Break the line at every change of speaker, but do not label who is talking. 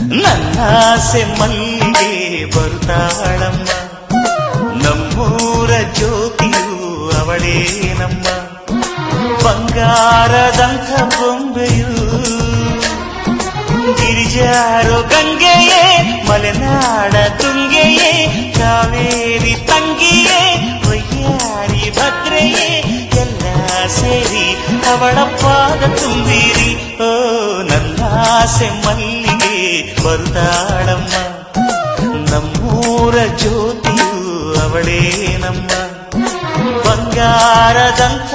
ನನ್ನಾಸೆ ಮಲ್ಲಿಗೆ ಬರುತ್ತಾಳಮ್ಮ, ನಮ್ಮೂರ ಜ್ಯೋತಿಯು ಅವಳೇ ನಮ್ಮ, ಬಂಗಾರದಂಥ ಬೊಂಬೆಯು, ಗಿರಿಜಾರೋ ಗಂಗೆಯೇ, ಮಲೆನಾಡ ತುಂಗೆಯೇ, ಕಾವೇರಿ ತಂಗಿಯೇ, ವಯ್ಯಾರಿ ಭದ್ರೆಯೇ, ಎಲ್ಲ ಸೇರಿ ಅವಳ ಪಾದ ತುಂಬಿರಿ. ಓ ನನ್ನಾಸೆ ಮಲ್ಲಿಗೆ ಬರುತ್ತಾಳಮ್ಮ, ನಮ್ಮೂರ ಜ್ಯೋತಿಯು ಅವಳೇ ನಮ್ಮ, ಬಂಗಾರದಂಥ